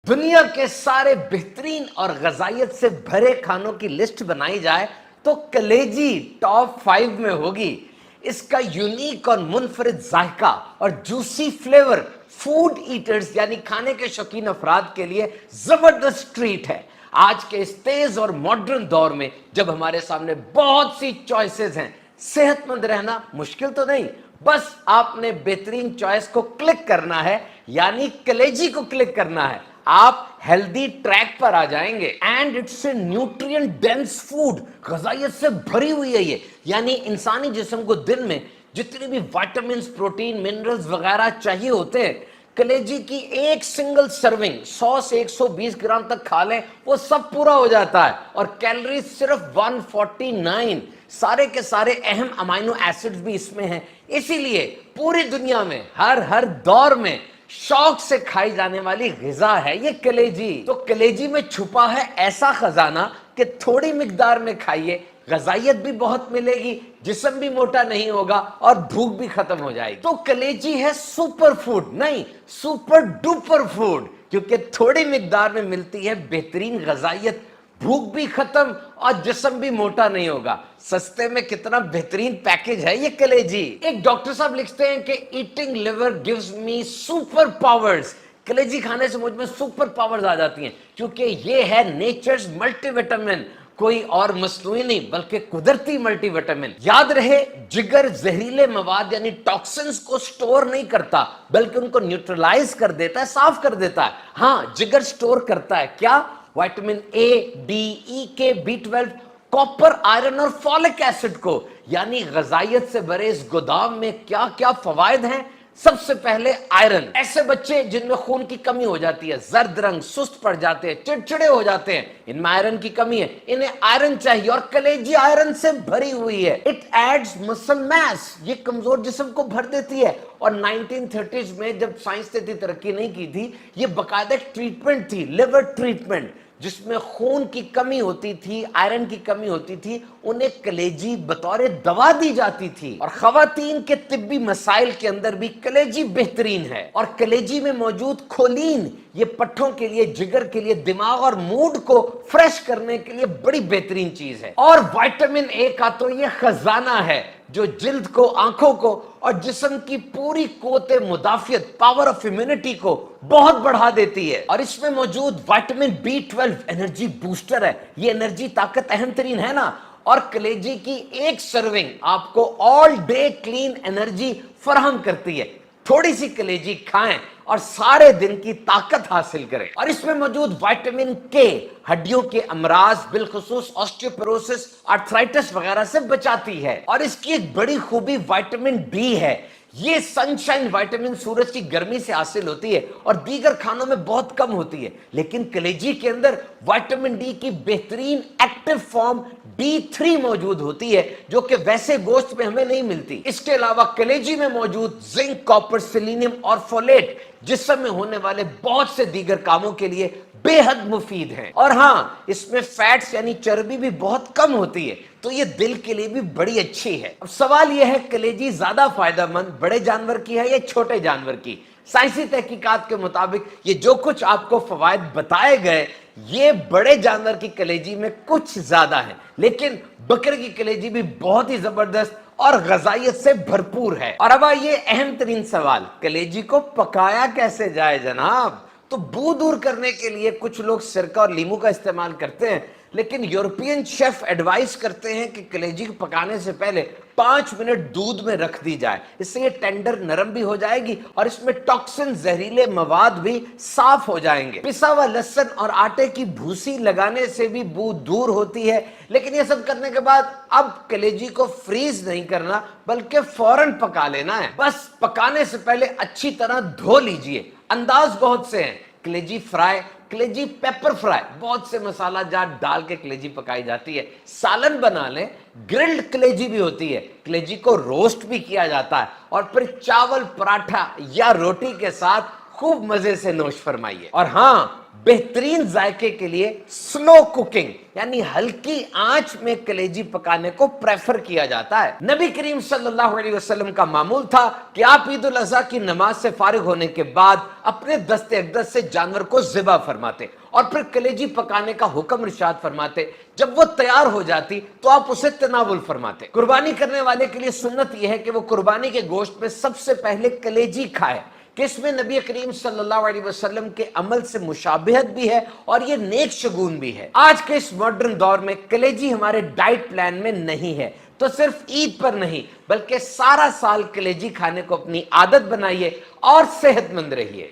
दुनिया के सारे बेहतरीन और गजाइत से भरे खानों की लिस्ट बनाई जाए तो कलेजी टॉप 5 में होगी। इसका यूनिक और मुनफरिद जायका और जूसी फ्लेवर फूड ईटर्स यानी खाने के शौकीन अफराद के लिए जबरदस्त ट्रीट है। आज के इस तेज और मॉडर्न दौर में जब हमारे सामने बहुत सी चॉइसेस हैं, सेहतमंद रहना मुश्किल तो नहीं, बस आपने बेहतरीन चॉइस को क्लिक करना है, यानी कलेजी को क्लिक करना है। आप हेल्दी ट्रैक पर आ जाएंगे। And it's a nutrient dense food, गजाइत से भरी हुई है ये, यानी इंसानी जिस्म को दिन में जितनी भी विटामिन, प्रोटीन, मिनरल्स वगैरह चाहिए होते हैं, कलेजी की एक सिंगल सर्विंग 100 से 120 ग्राम तक खा लें, वो सब पूरा हो जाता है। और कैलोरी सिर्फ 149। सारे के सारे अहम अमाइनो एसिड्स भी इसमें हैं। इसीलिए पूरी दुनिया में हर दौर में शौक से खाई जाने वाली ग़िज़ा है ये कलेजी। तो कलेजी में छुपा है ऐसा खजाना कि थोड़ी मिकदार में खाइए, गजाइत भी बहुत मिलेगी, जिस्म भी मोटा नहीं होगा और भूख भी खत्म हो जाएगी। तो कलेजी है सुपर फूड, नहीं सुपर डुपर फूड, क्योंकि थोड़ी मिकदार में मिलती है बेहतरीन गजाइत, भूख भी खत्म और जिस्म भी मोटा नहीं होगा। सस्ते में कितना बेहतरीन पैकेज है ये कलेजी। एक डॉक्टर साहब लिखते हैं कि eating liver gives me super powers. कलेजी खाने से मुझ में सुपर पावर्स आ जाती हैं, क्योंकि ये है नेचर्स मल्टीविटामिन, कोई और मसनूई नहीं बल्कि कुदरती मल्टीविटामिन। याद रहे, जिगर जहरीले मवाद यानी टॉक्सिन्स को स्टोर नहीं करता, बल्कि उनको न्यूट्रलाइज कर देता है, साफ कर देता है। हाँ, जिगर स्टोर करता है क्या? विटामिन ए, डी, ई, के, B12, कॉपर, आयरन और फॉलिक एसिड को। यानी गजाइत से भरे इस गोदाम में क्या क्या फवायद हैं। सबसे पहले आयरन। ऐसे बच्चे जिनमें खून की कमी हो जाती है, जर्द रंग, सुस्त पड़ जाते हैं, चिड़चिड़े हो जाते हैं, इनमें आयरन की कमी है, इन्हें आयरन चाहिए और कलेजी आयरन से भरी हुई है। इट एड्स मसल मैस, ये कमजोर जिस्म को भर देती है। और 1930s में जब साइंस ने इतनी तरक्की नहीं की थी, ये बाकायदा ट्रीटमेंट थी, लिवर ट्रीटमेंट, जिसमें खून की कमी होती थी, आयरन की कमी होती थी, उन्हें कलेजी बतौर दवा दी जाती थी। और खवातीन के तिब्बी मसाइल के अंदर भी कलेजी बेहतरीन है। और कलेजी में मौजूद खोलीन, ये पट्ठों के लिए, जिगर के लिए, दिमाग और मूड को फ्रेश करने के लिए बड़ी बेहतरीन चीज है। और विटामिन ए का तो ये खजाना है, जो जिल्द को, आंखों को और जिस्म की पूरी कुव्वत मुदाफियत, पावर ऑफ इम्यूनिटी को बहुत बढ़ा देती है। और इसमें मौजूद विटामिन B12 एनर्जी बूस्टर है। ये एनर्जी ताकत अहम तरीन है ना। और कलेजी की एक सर्विंग आपको ऑल डे क्लीन एनर्जी फराहम करती है। थोड़ी सी कलेजी खाएं और सारे दिन की ताकत हासिल करें। और इसमें मौजूद विटामिन के हड्डियों के अमराज, बिलखुसूस ऑस्टियोपोरोसिस, आर्थराइटिस वगैरह से बचाती है। और इसकी एक बड़ी खूबी विटामिन डी है। ये सनशाइन विटामिन सूरज की गर्मी से हासिल होती है और दीगर खानों में बहुत कम होती है, लेकिन कलेजी के अंदर विटामिन डी की बेहतरीन एक्टिव फॉर्म D3 मौजूद होती है, जो कि वैसे गोश्त में हमें नहीं मिलती। इसके अलावा कलेजी में मौजूद जिंक, कॉपर, सेलेनियम और फोलेट जिस्म में होने वाले बहुत से दीगर कामों के लिए बेहद मुफीद है। और हाँ, इसमें फैट्स यानी चर्बी भी बहुत कम होती है, तो ये दिल के लिए भी बड़ी अच्छी है। अब सवाल यह है, कलेजी ज्यादा फायदेमंद बड़े जानवर की है या छोटे जानवर की? साइंसी तहकीकात के मुताबिक ये जो कुछ आपको फवायद बताए गए, ये बड़े जानवर की कलेजी में कुछ ज्यादा है, लेकिन बकरे की कलेजी भी बहुत ही जबरदस्त और गजाइत से भरपूर है। और अब ये अहम तरीन सवाल, कलेजी को पकाया कैसे जाए जनाब? तो बू दूर करने के लिए कुछ लोग सिरका और लीमू का इस्तेमाल करते हैं, लेकिन यूरोपियन शेफ एडवाइस करते हैं कि कलेजी को पकाने से पहले 5 मिनट दूध में रख दी जाए। इससे ये टेंडर नरम भी हो जाएगी और इसमें टॉक्सिन, जहरीले मवाद भी साफ हो जाएंगे। पिसा हुआ लहसुन और आटे की भूसी लगाने से भी बू दूर होती है। लेकिन ये सब करने के बाद अब कलेजी को फ्रीज नहीं करना, बल्कि फौरन पका लेना है। बस पकाने से पहले अच्छी तरह धो लीजिए। अंदाज बहुत से हैं, कलेजी फ्राई, कलेजी पेपर फ्राई, बहुत से मसाला जात डाल के कलेजी पकाई जाती है। सालन बना लें, ग्रिल्ड कलेजी भी होती है, कलेजी को रोस्ट भी किया जाता है और फिर चावल, पराठा या रोटी के साथ खूब मजे से नोश फरमाइए। और हाँ, بہترین ذائقے کے لیے سلو کوکنگ یعنی ہلکی آنچ میں کلیجی پکانے کو پریفر کیا جاتا ہے۔ نبی کریم صلی اللہ علیہ وسلم کا معمول تھا کہ آپ عید الاضحیٰ کی نماز سے فارغ ہونے کے بعد اپنے دست اقدس سے جانور کو ذبح فرماتے اور پھر کلیجی پکانے کا حکم ارشاد فرماتے۔ جب وہ تیار ہو جاتی تو آپ اسے تناول فرماتے۔ قربانی کرنے والے کے لیے سنت یہ ہے کہ وہ قربانی کے گوشت میں سب سے پہلے کلیجی کھائے، کہ اس میں نبی کریم صلی اللہ علیہ وسلم کے عمل سے مشابہت بھی ہے اور یہ نیک شگون بھی ہے۔ آج کے اس ماڈرن دور میں کلیجی ہمارے ڈائٹ پلان میں نہیں ہے، تو صرف عید پر نہیں بلکہ سارا سال کلیجی کھانے کو اپنی عادت بنائیے اور صحت مند رہیے۔